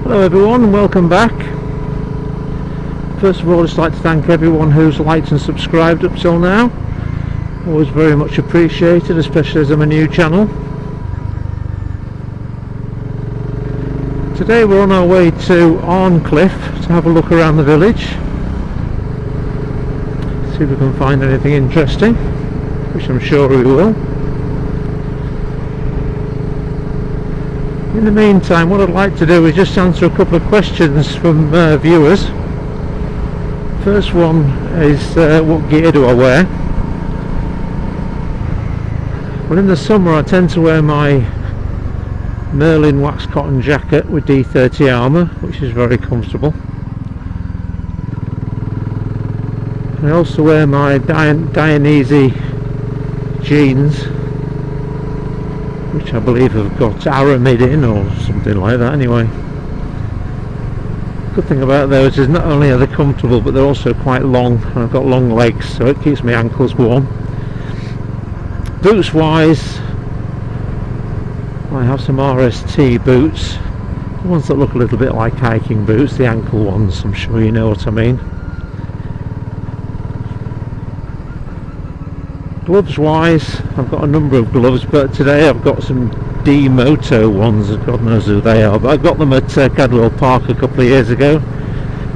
Hello everyone and welcome back. First of all, I'd just like to thank everyone who's liked and subscribed up till now. Always very much appreciated, especially as I'm a new channel. Today we're on our way to Arncliffe to have a look around the village. See if we can find anything interesting, which I'm sure we will. In the meantime, what I'd like to do is just answer a couple of questions from viewers. First one is what gear do I wear? Well, in the summer I tend to wear my Merlin wax cotton jacket with D30 armour, which is very comfortable. I also wear my Dionysi jeans, which I believe have got aramid in or something like that. Anyway, good thing about those is not only are they comfortable, but they're also quite long, and I've got long legs, so it keeps my ankles warm. Boots wise, I have some RST boots, the ones that look a little bit like hiking boots, the ankle ones. I'm sure you know what I mean. Gloves wise, I've got a number of gloves, but today I've got some D-Moto ones. God knows who they are, but I got them at Cadwell Park a couple of years ago.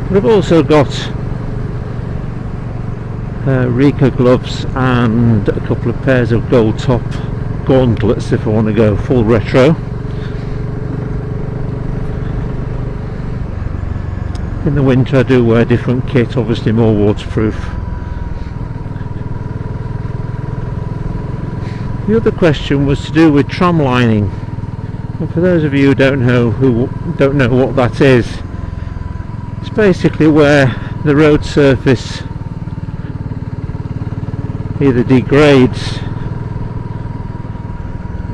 But I've also got Rika gloves and a couple of pairs of gold top gauntlets if I want to go full retro. In the winter I do wear different kit, obviously more waterproof. The other question was to do with tram lining, and for those of you who don't know what that is, it's basically where the road surface either degrades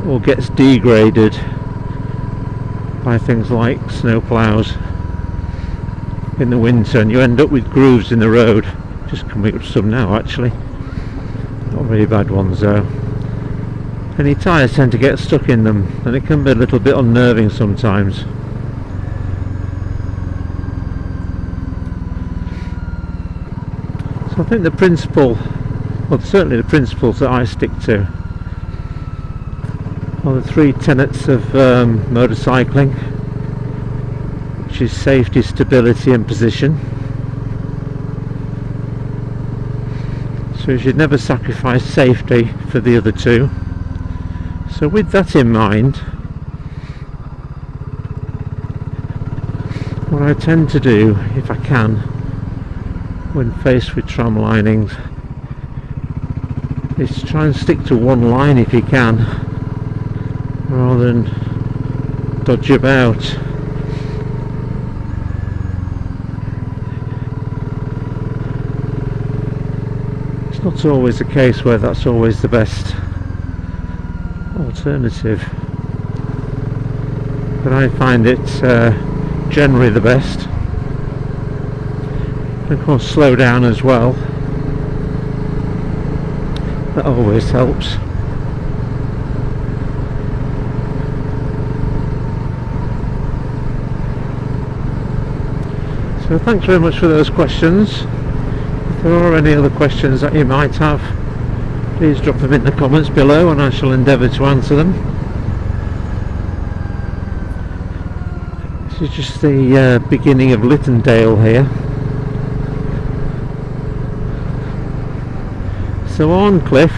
or gets degraded by things like snow ploughs in the winter, and you end up with grooves in the road. Just coming up some now actually, not really bad ones though. And your tyres tend to get stuck in them, and it can be a little bit unnerving sometimes. So I think the principle, well certainly the principles that I stick to, are the three tenets of motorcycling, which is safety, stability and position. So you should never sacrifice safety for the other two. So with that in mind, what I tend to do, if I can, when faced with tram linings, is to try and stick to one line if you can, rather than dodge about. It's not always the case where that's always the best alternative, but I find it generally the best. And of course slow down as well, that always helps. So thanks very much for those questions. If there are any other questions that you might have, please drop them in the comments below and I shall endeavour to answer them. This is just the beginning of Littondale here. So Arncliffe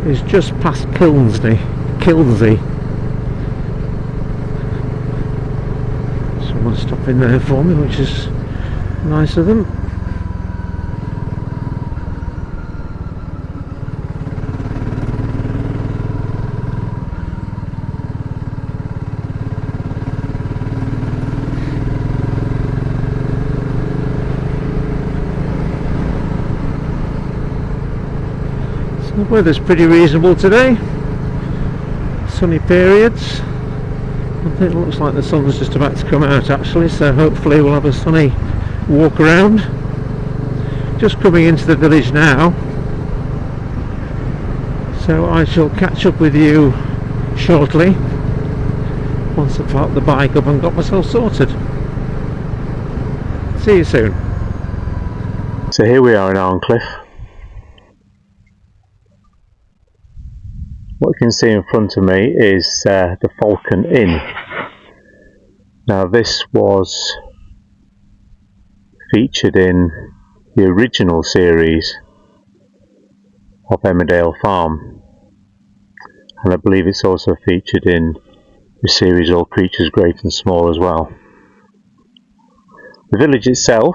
is just past Kilnsey. Someone's stopping there for me, which is nice of them. The weather's pretty reasonable today, sunny periods. I think it looks like the sun's just about to come out actually, so hopefully we'll have a sunny walk around. Just coming into the village now, so I shall catch up with you shortly once I parked the bike up and got myself sorted. See you soon. So here we are in Arncliffe. What you can see in front of me is the Falcon Inn. Now this was featured in the original series of Emmerdale Farm, and I believe it's also featured in the series All Creatures Great and Small as well. The village itself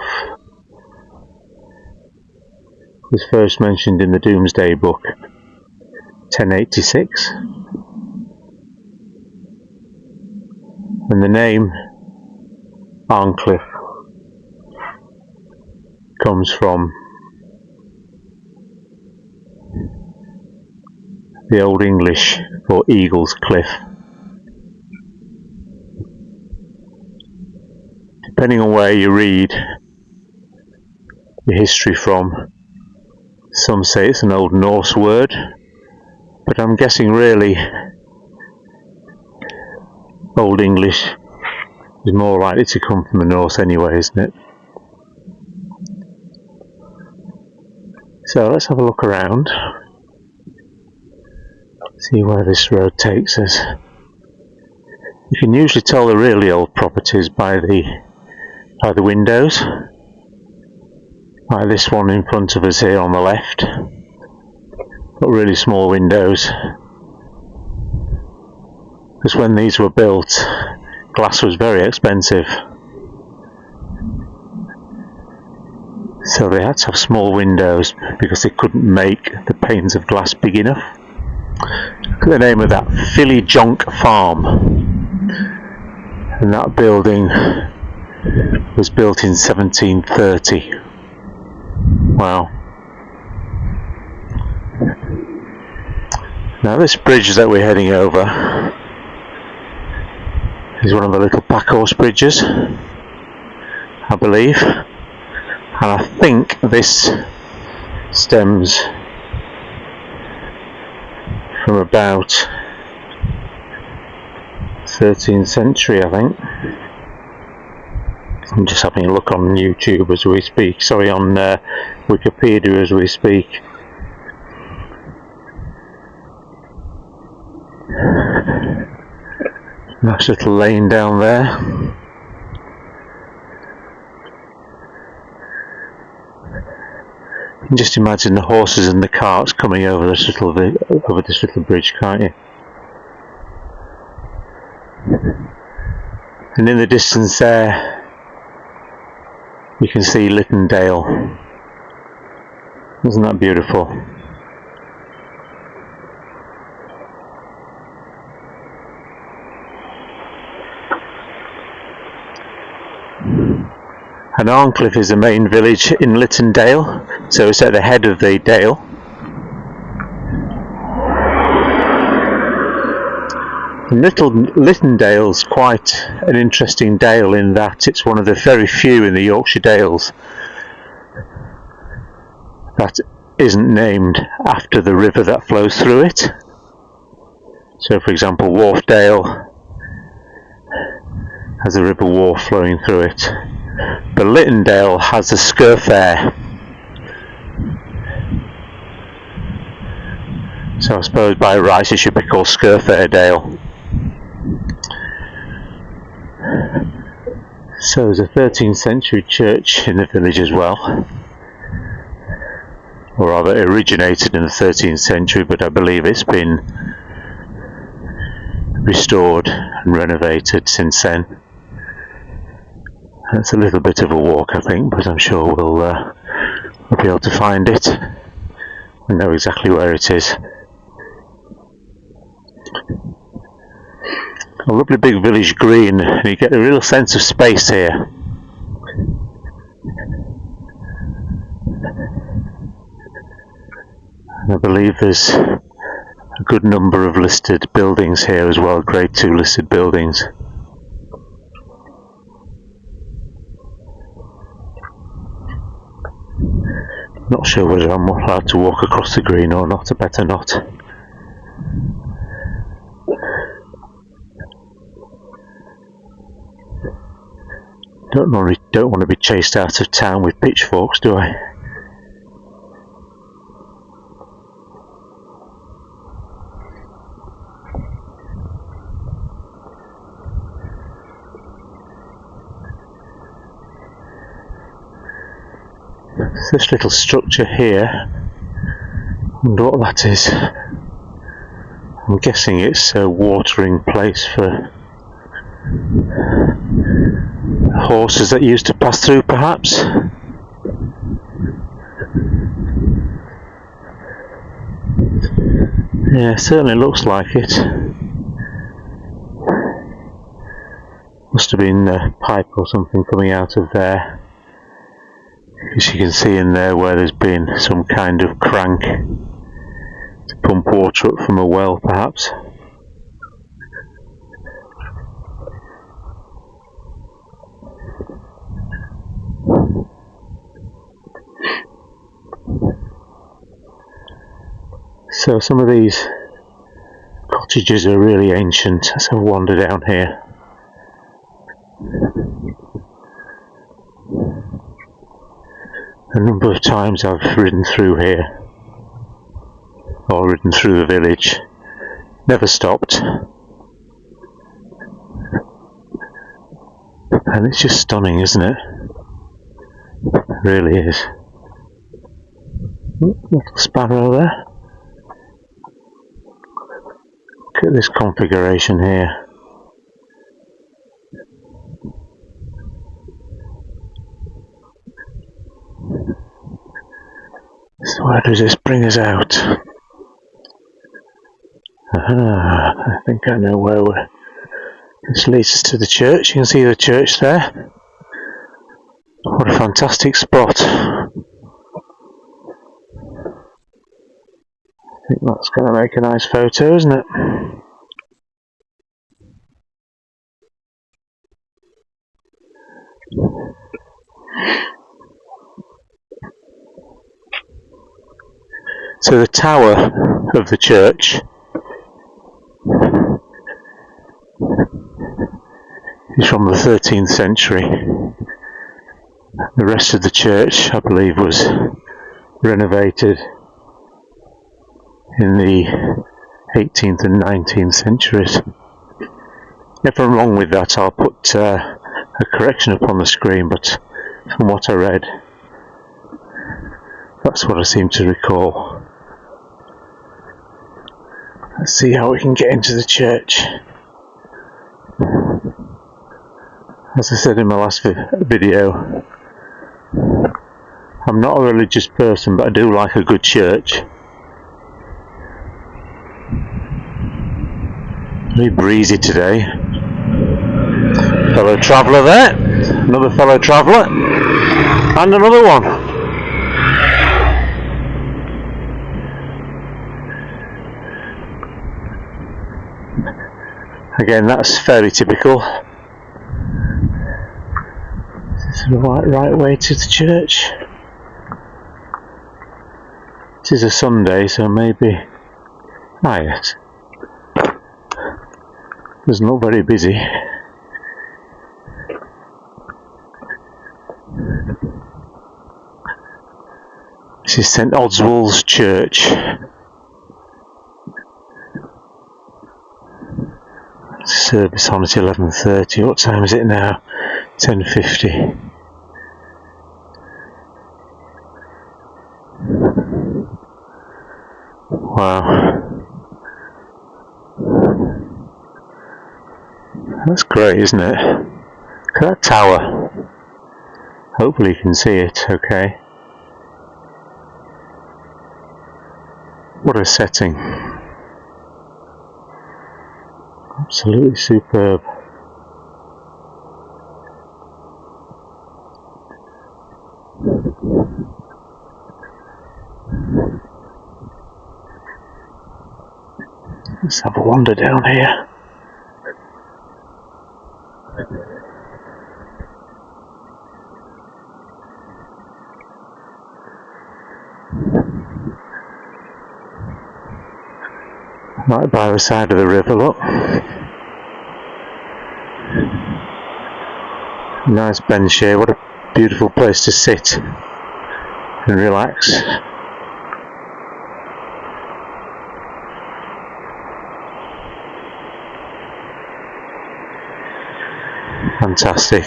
was first mentioned in the Domesday Book 1086, and the name Arncliffe comes from the Old English for Eagle's Cliff. Depending on where you read the history from, some say it's an Old Norse word, but I'm guessing really Old English is more likely to come from the Norse anyway, isn't it? So let's have a look around, see where this road takes us. You can usually tell the really old properties by the windows, like this one in front of us here on the left. Got really small windows, because when these were built, glass was very expensive, so they had to have small windows because they couldn't make the panes of glass big enough. Look at the name of that, Philly Jonk Farm, and that building was built in 1730. Wow. Now this bridge that we're heading over is one of the little packhorse bridges, I believe, and I think this stems from about 13th century, I think. I'm just having a look on YouTube as we speak, sorry, on Wikipedia as we speak. Nice little lane down there. You can just imagine the horses and the carts coming over this little bridge, can't you? And in the distance there, you can see Lytton Dale. Isn't that beautiful? And Arncliffe is the main village in Lytton Dale, so it's at the head of the dale. And Lytton Dale's quite an interesting dale in that it's one of the very few in the Yorkshire Dales that isn't named after the river that flows through it. So for example, Wharfdale has a river Wharfe flowing through it, but Lytton Dale has the Scurfair. So I suppose by rights it should be called Scurfair Dale. So there's a 13th century church in the village as well, or rather it originated in the 13th century, but I believe it's been restored and renovated since then. It's a little bit of a walk, I think, but I'm sure we'll be able to find it and know exactly where it is. A lovely big village green, and you get a real sense of space here. And I believe there's a good number of listed buildings here as well, Grade 2 listed buildings. Not sure whether I'm allowed to walk across the green or not, I better not. Don't want to be chased out of town with pitchforks, do I? This little structure here, I wonder what that is. I'm guessing it's a watering place for horses that used to pass through, perhaps. Yeah, certainly looks like it. Must have been a pipe or something coming out of there. As you can see in there where there's been some kind of crank to pump water up from a well, perhaps. So some of these cottages are really ancient as I wander down here. A number of times I've ridden through here, or ridden through the village, never stopped, and it's just stunning, isn't it? It really is. Little sparrow there. Look at this configuration here. So where does this bring us out? Aha, I think I know where this leads us to the church. You can see the church there. What a fantastic spot. I think that's going to make a nice photo, isn't it? So the tower of the church is from the 13th century. The rest of the church, I believe, was renovated in the 18th and 19th centuries. If I'm wrong with that, I'll put a correction up on the screen, but from what I read, that's what I seem to recall. Let's see how we can get into the church. As I said in my last video, I'm not a religious person, but I do like a good church. Very breezy today. Fellow traveller there, another fellow traveller, and another one. Again, that's fairly typical. Is this the right way to the church? It is a Sunday, so maybe. Ah, yes. Doesn't look very busy. This is St Oswald's Church. Service on at 11:30. What time is it now? 10:50. Wow. That's great, isn't it? Look at that tower. Hopefully you can see it okay. What a setting. Absolutely superb. Let's have a wander down here. Right by the side of the river, look. Nice bench here, what a beautiful place to sit and relax. Fantastic.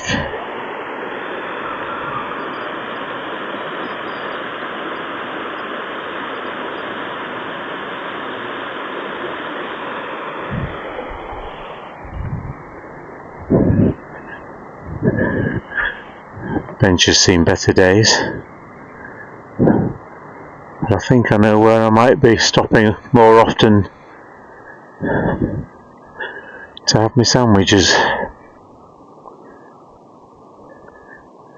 Bench has seen better days. But I think I know where I might be stopping more often to have my sandwiches.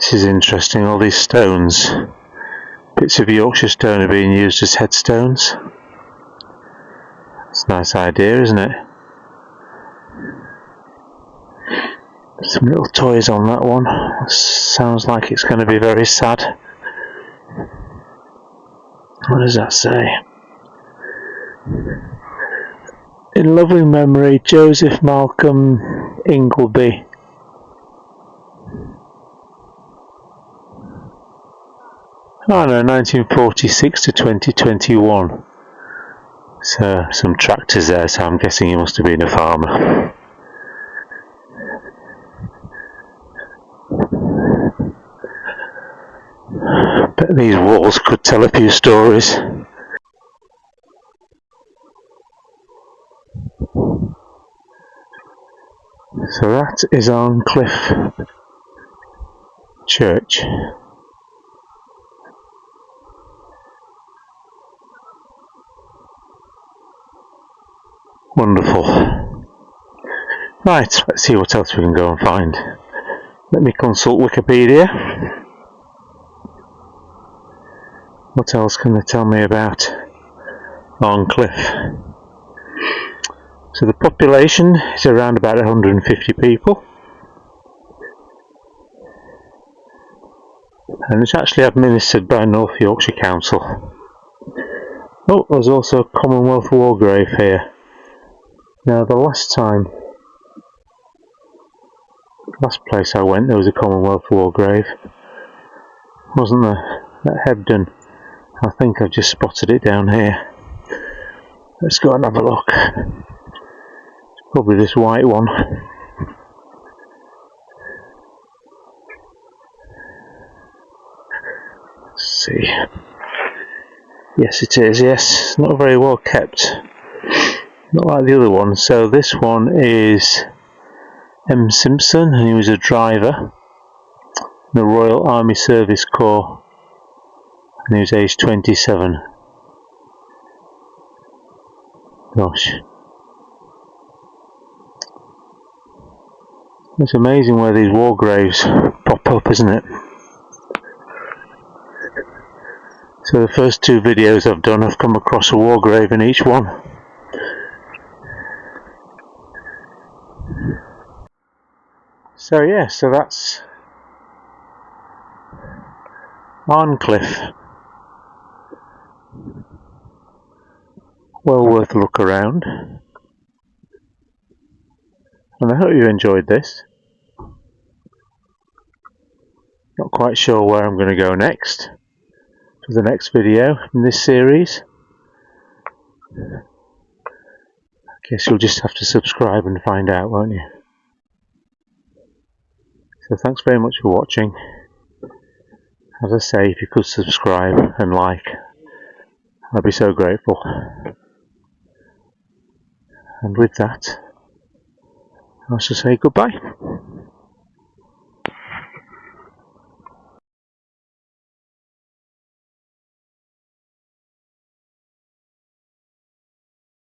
This is interesting, all these stones. Bits of Yorkshire stone are being used as headstones. It's a nice idea, isn't it? Some little toys on that one. Sounds like it's going to be very sad. What does that say? In loving memory, Joseph Malcolm Ingleby. Oh no, 1946 to 2021. So some tractors there, so I'm guessing he must have been a farmer. Bet these walls could tell a few stories. So that is Arncliffe Church. Wonderful. Right, let's see what else we can go and find. Let me consult Wikipedia. What else can they tell me about Arncliffe? So the population is around about 150 people. And it's actually administered by North Yorkshire Council. Oh, there's also a Commonwealth War grave here. Now the last place I went there was a Commonwealth War grave. Wasn't there? At Hebden. I think I've just spotted it down here. Let's go and have a look. It's probably this white one. Let's see. Yes, it is, yes. Not very well kept. Not like the other one. So this one is M. Simpson, and he was a driver in the Royal Army Service Corps, and he was aged 27. Gosh. It's amazing where these war graves pop up, isn't it? So the first two videos I've done, I've come across a war grave in each one. So yeah, so that's Arncliffe. Well worth a look around. And I hope you enjoyed this. Not quite sure where I'm going to go next for the next video in this series. I guess you'll just have to subscribe and find out, won't you? So thanks very much for watching. As I say, if you could subscribe and like, I'd be so grateful. And with that, I shall say goodbye.